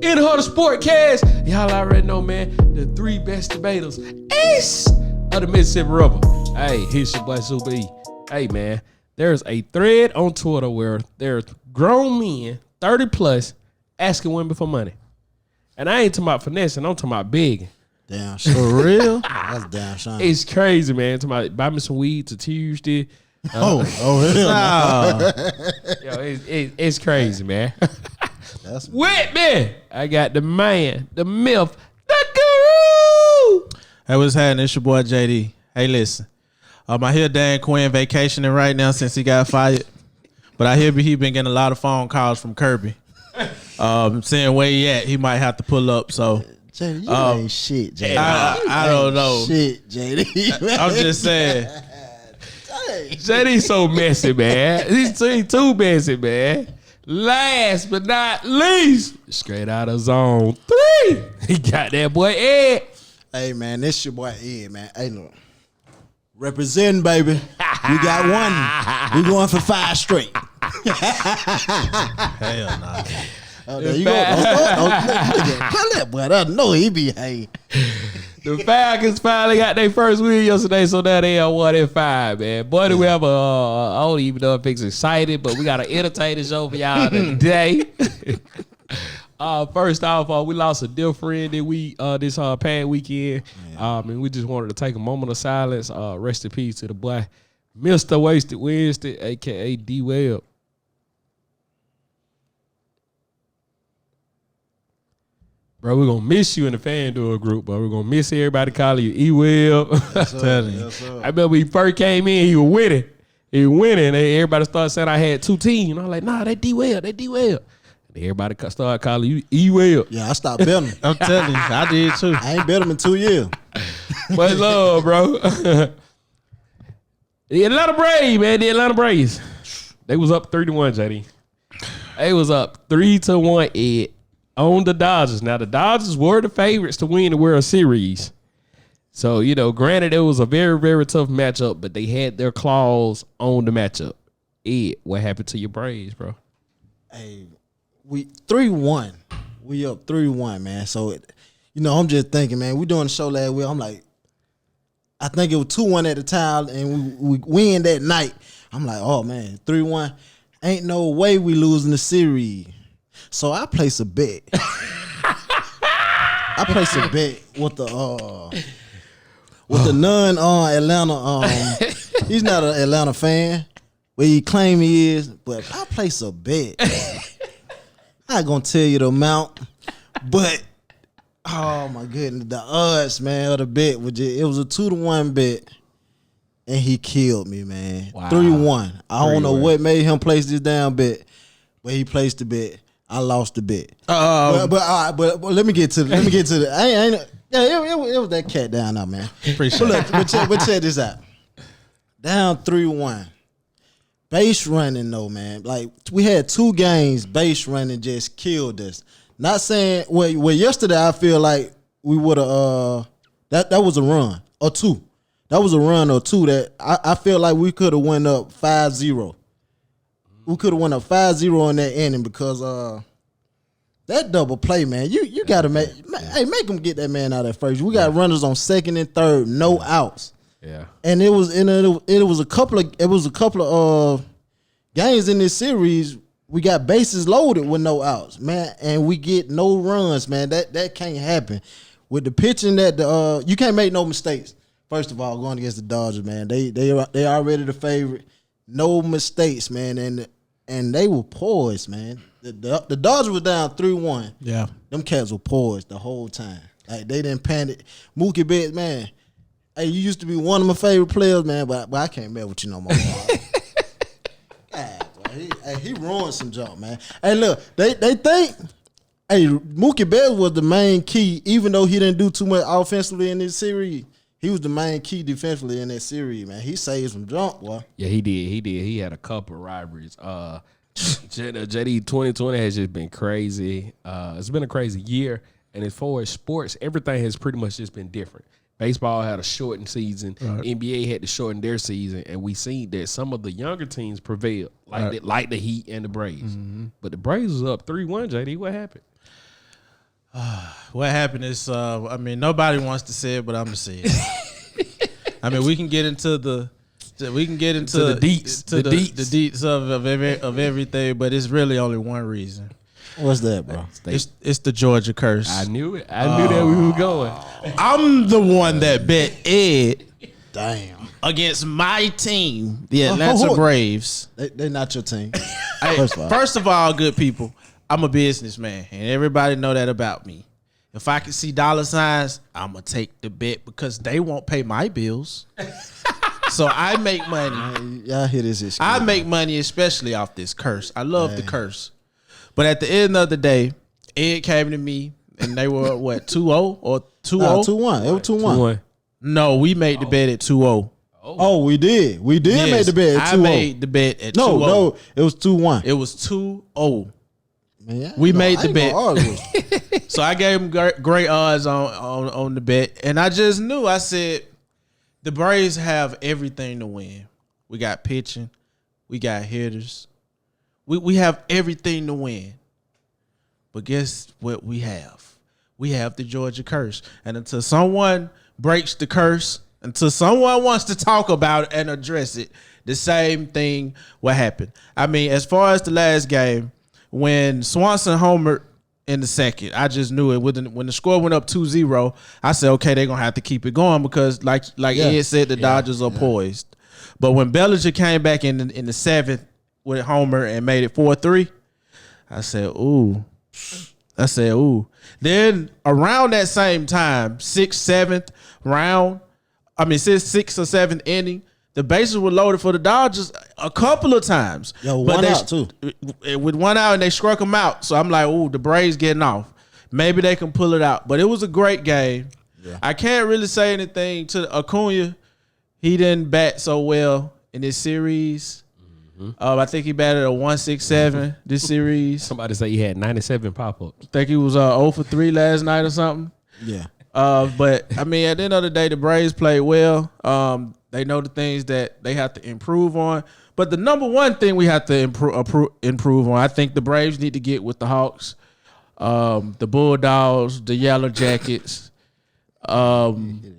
In her sport cast, y'all already know, man, the 3 best debaters east of the Mississippi River. Hey, here's your boy Super E. Hey, man, there's a thread on Twitter where there's grown men, 30 plus, asking women for money. And I ain't talking about finessing, I'm talking about begging. Damn, for real? That's damn shame. It's crazy, man. Talking about buy me some weed to Tuesday. Hell no. Yo, it's crazy, man. That's With me, I got the man, the myth, the guru. Hey, what's happening? It's your boy JD. Hey, listen. I hear Dan Quinn vacationing right now since he got fired. But I hear he been getting a lot of phone calls from Kirby. Saying where he at, he might have to pull up. So JD, you ain't shit, JD. I don't know. Shit, JD. I'm just saying. JD's so messy, man. He's too messy, man. Last but not least, straight out of zone 3, he got that boy Ed. Hey, man, this your boy Ed, man. Hey, look. Representing, baby. We got 1. We going for 5 straight. Hell nah. There you go. Tell that boy. I know he be, hey. The Falcons finally got their first win yesterday, so now they are 1-5, man. Boy, do we have I don't even know if it's excited, but we got an entertaining show for y'all today. First off, we lost a dear friend this past weekend. And we just wanted to take a moment of silence. Rest in peace to the boy, Mr. Wasted Wednesday, a.k.a. D-Web. Bro, we're going to miss you in the fan duel group, but we're going to miss everybody calling you E-Web. Yes, I remember when he first came in, he was winning. And everybody started saying I had 2 teams. And I was like, nah, they D-Web. And everybody started calling you E-Web. Yeah, I stopped betting. I'm telling you, I did too. I ain't bet him in 2 years. But love, bro. The Atlanta Braves, man. The Atlanta Braves. They was up 3-1, JD. They was up 3-1, Ed. On the Dodgers. Now, the Dodgers were the favorites to win the World Series. So, granted, it was a very, very tough matchup, but they had their claws on the matchup. Ed, what happened to your Braves, bro? Hey, we 3-1. We up 3-1, man. So, I'm just thinking, man, we doing the show last week. I'm like, I think it was 2-1 at the time, and we win that night. I'm like, oh, man, 3-1. Ain't no way we losing the series. So I place a bet. I place a bet with the non-Atlanta. He's not an Atlanta fan, but he claim he is. But I place a bet. I ain't gonna tell you the amount, but oh my goodness, the odds, man, of the bet was it was a 2-1 bet, and he killed me, man. Wow. 3-1. I don't know what made him place this damn bet, but he placed the bet. I lost the bet. But let me get to the. It was that cat down there, man. Appreciate it. But check this out. Down 3-1. Base running though, man. Like we had 2 games, base running just killed us. Not saying well yesterday I feel like we would have that was a run or 2. That was a run or 2 that I feel like we could have went up 5-0. We could have went up 5-0 in that inning because that double play, man. You got to make him get that man out at first. We got runners on second and third, no outs. Yeah, and it was a couple of games in this series. We got bases loaded with no outs, man, and we get no runs, man. That can't happen with the pitching. That you can't make no mistakes. First of all, going against the Dodgers, man, they already the favorite. No mistakes, man, and they were poised, man. The Dodgers were down 3-1. Yeah. Them cats were poised the whole time. Like, they didn't panic. Mookie Betts, man, hey, you used to be one of my favorite players, man, but I can't mess with you no more. He ruined some jump, man. Hey, look, they think, Mookie Betts was the main key, even though he didn't do too much offensively in this series. He was the main key defensively in that series, man. He saved some jump, boy. Yeah, he did. He had a couple of rivalries. JD 2020 has just been crazy. It's been a crazy year. And as far as sports, everything has pretty much just been different. Baseball had a shortened season. Right. NBA had to shorten their season. And we seen that some of the younger teams prevailed, like the Heat and the Braves. Mm-hmm. But the Braves was up 3-1, JD. What happened? What happened is, I mean, nobody wants to say it, but I'm gonna say it. I mean, we can get into the deets, the deets of everything, but it's really only one reason. What's that, bro? It's the Georgia curse. I knew it. I knew that we were going. I'm the one that bet Ed Damn. against my team, the Atlanta Braves. They not your team. First of all, good people, I'm a businessman, and everybody know that about me. If I can see dollar signs, I'm gonna take the bet because they won't pay my bills. So I make money. Y'all hear this? I make money especially off this curse. I love the curse. But at the end of the day, Ed came to me and they were what, 2-0 or 2-0? No, 2-1. It was 2-1. No, we made the bet at 2-0. Oh, we did. We did make the bet at 2-0. I made the bet at 2-0. No, it was 2-1. It was 2-0. Man, we made the bet. So I gave him great odds on the bet. And I just knew, I said, the Braves have everything to win. We got pitching. We got hitters. We have everything to win. But guess what we have? We have the Georgia curse. And until someone breaks the curse, until someone wants to talk about it and address it, the same thing will happen. I mean, as far as the last game, when Swanson homered in the second, I just knew it. When the score went up 2-0, I said, okay, they're going to have to keep it going because, like Ed said, the Dodgers are poised. But when Bellinger came back in the seventh with Homer and made it 4-3, I said, ooh. Then around that same time, sixth or seventh inning, the bases were loaded for the Dodgers a couple of times. Yo, one out too. With one out, and they struck them out. So I'm like, ooh, the Braves getting off. Maybe they can pull it out. But it was a great game. Yeah. I can't really say anything to Acuna. He didn't bat so well in this series. I think he batted a 167 this series. Somebody say he had 97 pop-ups. I think he was 0 for 3 last night or something. Yeah. But I mean, at the end of the day, the Braves played well. They know the things that they have to improve on. But the number one thing we have to improve on, I think the Braves need to get with the Hawks, the Bulldogs, the Yellow Jackets, the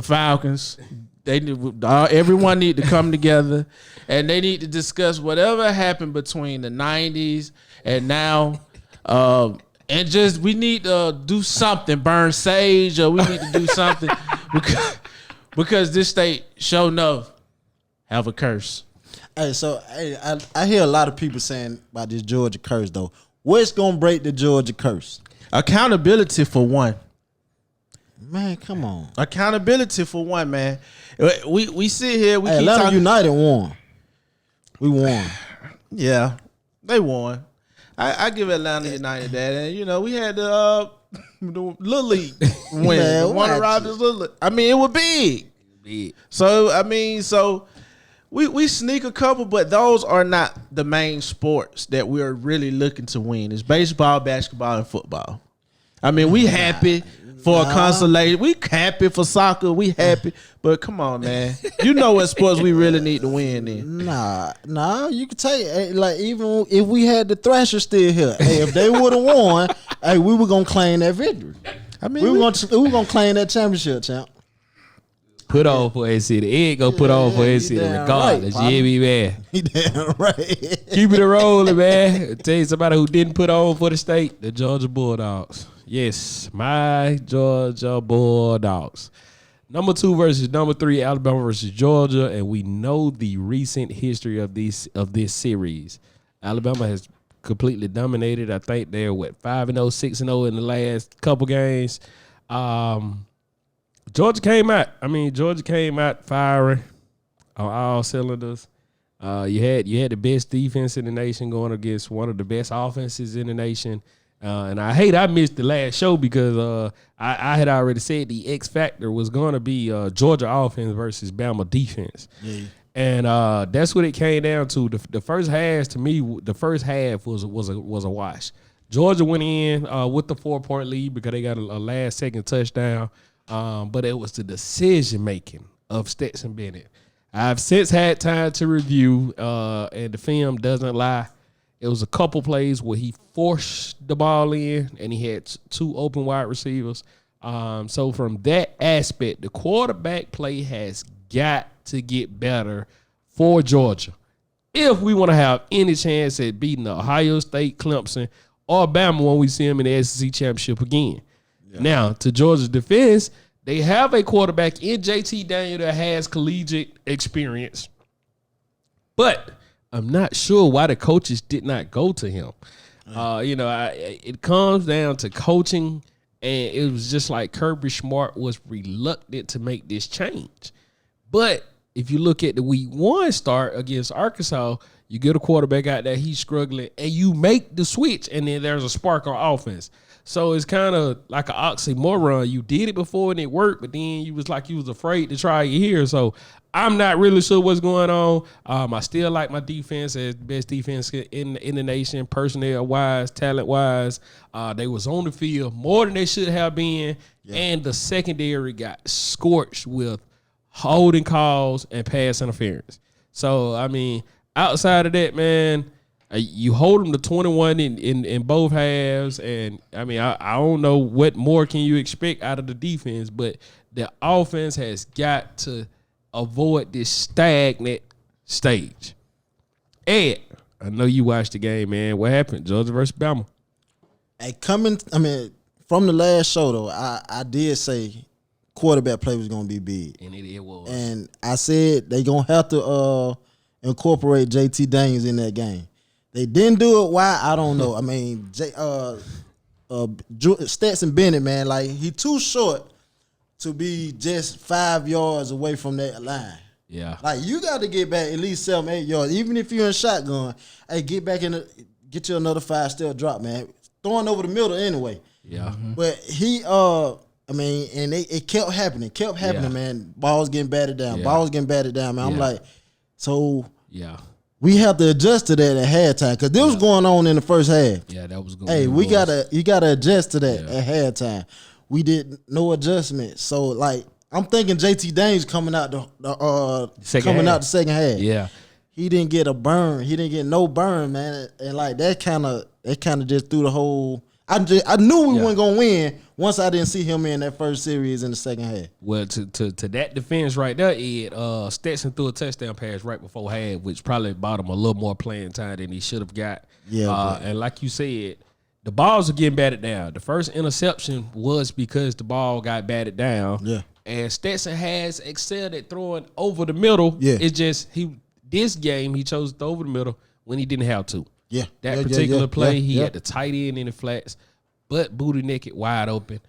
Falcons. Everyone need to come together, and they need to discuss whatever happened between the 90s and now. And just we need to do something, burn sage, or we need to do something because this state sure enough have a curse. Hey, so I hear a lot of people saying about this Georgia curse though. What's gonna break the Georgia curse? Accountability for one. Man, come on. Accountability for one, man. We sit here. We keep Atlanta talking. United won. We won. Yeah, they won. I give Atlanta United that, and you know we had the Little League win. Man, Warner Robins Little League. I mean, it was big. So I mean, we sneak a couple, but those are not the main sports that we are really looking to win. It's baseball, basketball, and football. I mean, we happy for a consolation. We happy for soccer. We happy. But come on, man. You know what sports we really need to win in. Nah. You can take like even if we had the Thrashers still here, hey, if they would have won, hey, we were gonna claim that victory. I mean, we were gonna claim that championship, champ. Put on for a city. Ed go put on for a city regardless. Right, yeah, me man. He damn right. Keep it rolling, man. Tell you somebody who didn't put on for the state, the Georgia Bulldogs. Yes, my Georgia Bulldogs. Number 2 versus number 3, Alabama versus Georgia, and we know the recent history of this series. Alabama has completely dominated. I think they're 5-0, 6-0 in the last couple games. Georgia came out firing on all cylinders. You had the best defense in the nation going against one of the best offenses in the nation. And I missed the last show because I had already said the X factor was going to be Georgia offense versus Bama defense. Yeah. And that's what it came down to. The first half, to me, was a wash. Georgia went in with the 4-point lead because they got a last-second touchdown. But it was the decision-making of Stetson Bennett. I've since had time to review, and the film doesn't lie. It was a couple plays where he forced the ball in, and he had two open wide receivers. So from that aspect, the quarterback play has got to get better for Georgia if we want to have any chance at beating Ohio State, Clemson, or Bama when we see them in the SEC championship again. Yeah. Now, to Georgia's defense, they have a quarterback in JT Daniel that has collegiate experience, but I'm not sure why the coaches did not go to him. It comes down to coaching, and it was just like Kirby Smart was reluctant to make this change. But if you look at the week 1 start against Arkansas, you get a quarterback out there, he's struggling, and you make the switch, and then there's a spark on offense. So it's kind of like an oxymoron. You did it before and it worked, but then you was afraid to try it here. So I'm not really sure what's going on. I still like my defense as best defense in the nation, personnel-wise, talent-wise. They was on the field more than they should have been, and the secondary got scorched with holding calls and pass interference. So, I mean, outside of that, man, you hold them to 21 in both halves, and I mean, I don't know what more can you expect out of the defense, but the offense has got to avoid this stagnant stage. Ed, I know you watched the game, man. What happened? Georgia versus Bama. Hey, from the last show though, I did say quarterback play was gonna be big, and it was. And I said they gonna have to incorporate JT Daniels in that game. They didn't do it. Why? I don't know. I mean, Stetson Bennett, man, like he too short to be just 5 yards away from that line. Yeah. Like you got to get back at least 7, 8 yards. Even if you're in shotgun, hey, get back get you another 5-step drop, man. Throwing over the middle anyway. Yeah. Mm-hmm. But he and it kept happening, man. Balls getting batted down, man. I'm like, so we have to adjust to that at halftime because this was going on in the first half. Yeah, that was going. Hey, you gotta adjust to that at halftime. We did no adjustment, so like I'm thinking JT Daniels coming out the second half. Yeah, he didn't get a burn. He didn't get no burn, man. And like that kind of just threw the whole. I knew we weren't gonna win once I didn't see him in that first series in the second half. Well, to that defense right there, Ed, Stetson threw a touchdown pass right before half, which probably bought him a little more playing time than he should have got. Yeah, and like you said, the balls are getting batted down. The first interception was because the ball got batted down. Yeah, and Stetson has excelled at throwing over the middle. Yeah, it's just this game he chose to throw over the middle when he didn't have to. Yeah, that particular play, he had the tight end in the flats, but booty naked, wide open.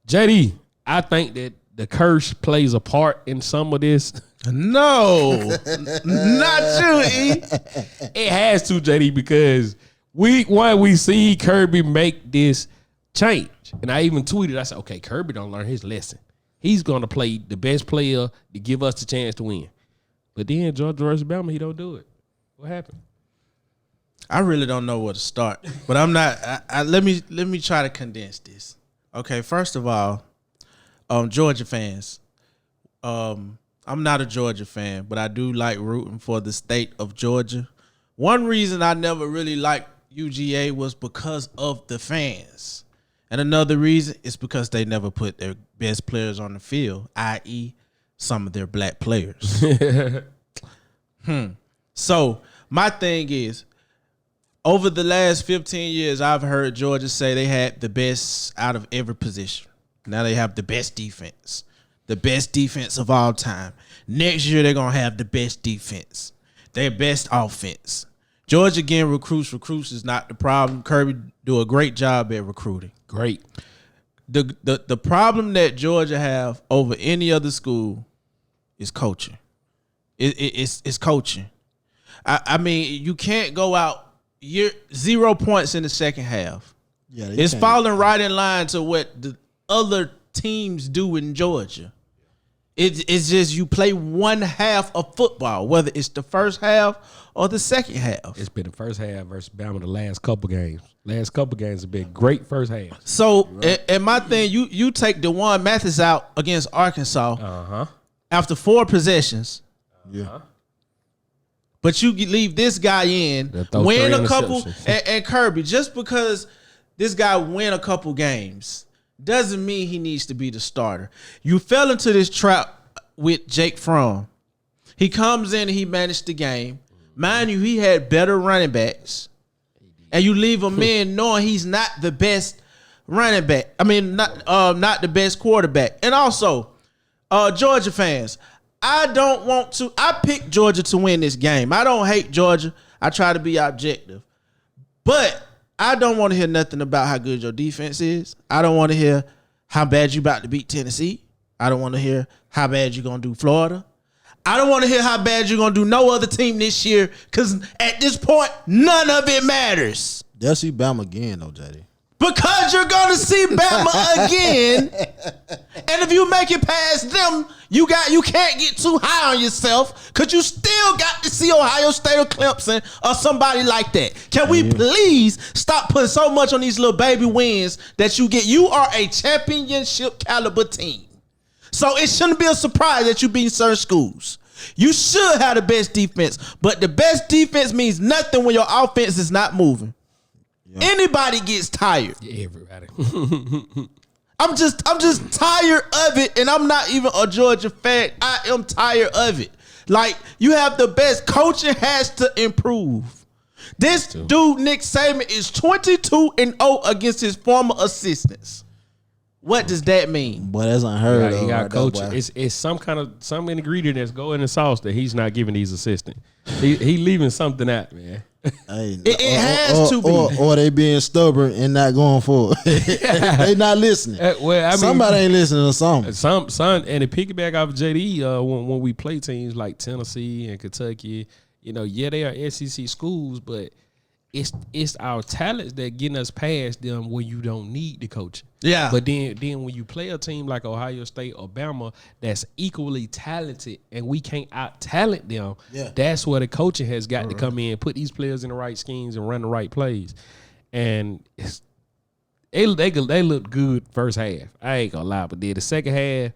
JD, I think that the curse plays a part in some of this. No, not you, E. It has to, JD, because week 1 we see Kirby make this change, and I even tweeted. I said, "Okay, Kirby don't learn his lesson. He's gonna play the best player to give us the chance to win." But then Georgia versus Bama, he don't do it. What happened? I really don't know where to start, but I'm not. Let me try to condense this. Okay, first of all, Georgia fans. I'm not a Georgia fan, but I do like rooting for the state of Georgia. One reason I never really liked UGA was because of the fans, and another reason is because they never put their best players on the field, i.e., some of their black players. So my thing is, over the last 15 years, I've heard Georgia say they had the best out of every position. Now they have the best defense of all time. Next year, they're going to have the best defense, their best offense. Georgia getting recruits. Recruits is not the problem. Kirby do a great job at recruiting. Great. The problem that Georgia have over any other school is coaching. It's coaching. I mean, you can't go out 0 points in the second half. Yeah, it's falling right in line to what the other teams do in Georgia. It's just you play one half of football, whether it's the first half or the second half. It's been the first half versus Bama the last couple games. Last couple games have been great first half. So, and my thing, you take DeJuan Mathis out against Arkansas after 4 possessions. Yeah. But you leave this guy in, win a couple, and Kirby, just because this guy win a couple games doesn't mean he needs to be the starter. You fell into this trap with Jake Fromm. He comes in and he managed the game. Mind you, he had better running backs. And you leave him in knowing he's not the best running back. I mean, not the best quarterback. And also, Georgia fans, I picked Georgia to win this game. I don't hate Georgia. I try to be objective. But I don't want to hear nothing about how good your defense is. I don't want to hear how bad you about to beat Tennessee. I don't want to hear how bad you're going to do Florida. I don't want to hear how bad you're going to do no other team this year, because at this point, none of it matters. They'll see Bama again, though, JD. Because you're going to see Bama again. And if you make it past them, you can't get too high on yourself, because you still got to see Ohio State or Clemson or somebody like that. Can we please stop putting so much on these little baby wins that you get? You are a championship caliber team. So it shouldn't be a surprise that you beat certain schools. You should have the best defense, but the best defense means nothing when your offense is not moving. Yeah. Anybody gets tired. Yeah, everybody. I'm just tired of it, and I'm not even a Georgia fan. I am tired of it. Like, you have the best. Coaching has to improve. This dude, Nick Saban, is 22-0 against his former assistants. What does that mean? Boy, that's unheard of. He got coaching. It's some ingredient that's going in the sauce that he's not giving these assistants. He leaving something out, man. Hey, it has to be. Or they being stubborn and not going forward. They not listening. Somebody ain't listening to something. And to piggyback off of JD, when we play teams like Tennessee and Kentucky, they are SEC schools, but it's our talents that getting us past them when you don't need the coaching. Yeah. But then when you play a team like Ohio State or Bama that's equally talented and we can't out-talent them, that's where the coaching has got to come in, put these players in the right schemes and run the right plays. And they looked good first half. I ain't gonna lie, but then the second half,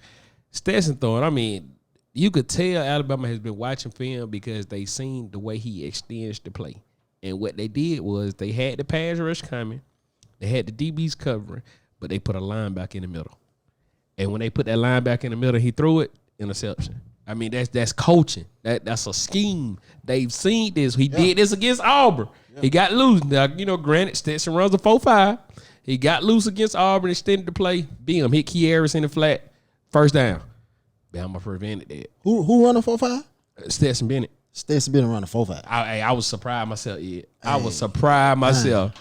Stetson Thorne, I mean, you could tell Alabama has been watching film because they seen the way he extends the play. And what they did was they had the pass rush coming, they had the DBs covering, but they put a linebacker in the middle. And when they put that linebacker in the middle, he threw it, interception. I mean, that's coaching. That's a scheme. They've seen this. He did this against Auburn. Yeah. He got loose. Now, granted, Stetson runs a 4.5. He got loose against Auburn, extended the play, hit Key Harris in the flat, first down. Bama prevented that. Who run a 4.5? Stetson Bennett. Stetson Bennett run a 4.5. I was surprised myself. Yeah, I was surprised myself.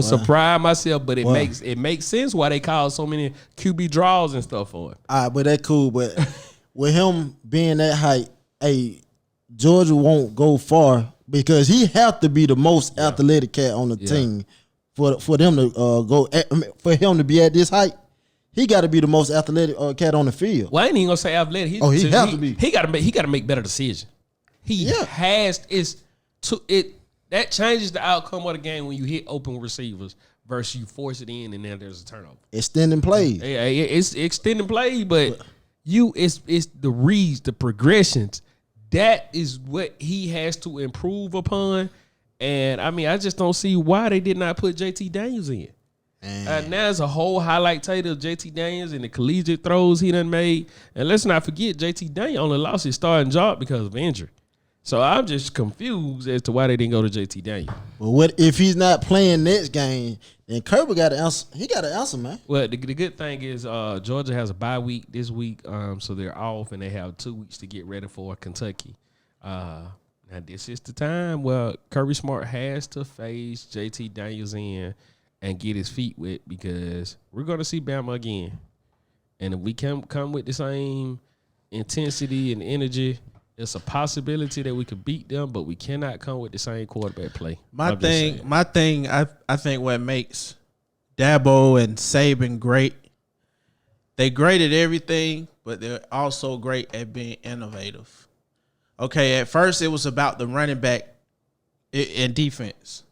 Surprised myself, but it makes sense why they call so many QB draws and stuff for him. All right, but that's cool. But with him being that height, Georgia won't go far because he have to be the most athletic cat on the team for them to go. For him to be at this height, he got to be the most athletic cat on the field. Well, I ain't even gonna say athletic. He have to be. He got to make better decisions. That changes the outcome of the game when you hit open receivers versus you force it in and then there's a turnover. Extending plays. Yeah, it's extending plays, but it's the reads, the progressions. That is what he has to improve upon. And I mean, I just don't see why they did not put JT Daniels in. Now there's a whole highlight tape of JT Daniels and the collegiate throws he done made. And let's not forget, JT Daniels only lost his starting job because of injury. So I'm just confused as to why they didn't go to JT Daniels. Well, what if he's not playing next game? Then Kirby got to answer. He got to answer, man. Well, the good thing is Georgia has a bye week this week, so they're off and they have 2 weeks to get ready for Kentucky. Now this is the time where Kirby Smart has to face JT Daniels in and get his feet wet because we're going to see Bama again. And if we can come with the same intensity and energy, it's a possibility that we could beat them, but we cannot come with the same quarterback play. I think what makes Dabo and Saban great, they great at everything, but they're also great at being innovative. Okay, at first it was about the running back and defense.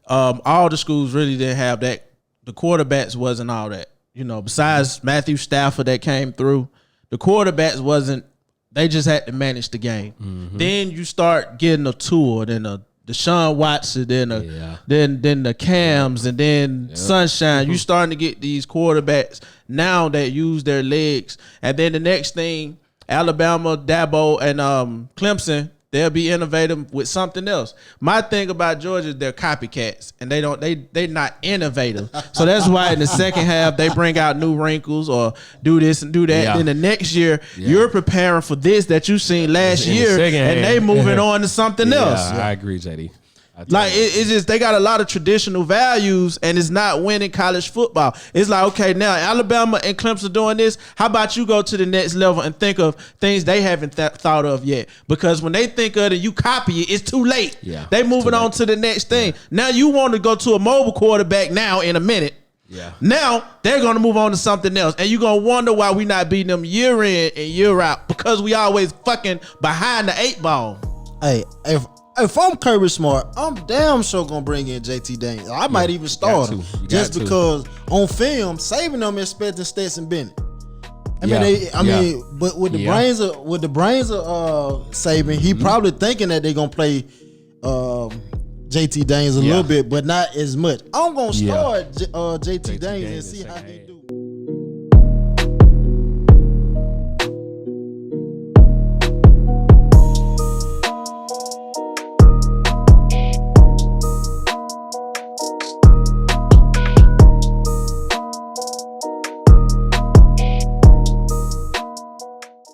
All the schools really didn't have that. The quarterbacks wasn't all that. Besides Matthew Stafford that came through, the quarterbacks wasn't They just had to manage the game. Then you start getting a tour, then a Deshaun Watson, then the Cams, and then Sunshine. You starting to get these quarterbacks now that use their legs, and then the next thing, Alabama, Dabo, and Clemson, they'll be innovative with something else. My thing about Georgia is they're copycats, and they're not innovative. So that's why in the second half they bring out new wrinkles or do this and do that. Yeah. Then the next year you're preparing for this that you seen last In the year, second and half. they moving on to something else. I agree, JD. Like it's just they got a lot of traditional values, and it's not winning college football. It's like, okay, now Alabama and Clemson doing this. How about you go to the next level and think of things they haven't thought of yet? Because when they think of it, you copy it. It's too late. Yeah, They moving on to the next thing. Now you want to go to a mobile quarterback now in a minute. Yeah. Now they're gonna move on to something else, and you're gonna wonder why we not beating them year in and year out because we always fucking behind the 8 ball. Hey, if I'm Kirby Smart, I'm damn sure gonna bring in JT Daniels. I might even start him just because on film, saving them expecting Stetson Bennett. I mean, but with the brains of Saban, he probably thinking that they're gonna play JT Daniels a little bit, but not as much. I'm gonna start JT Daniels and see how he do.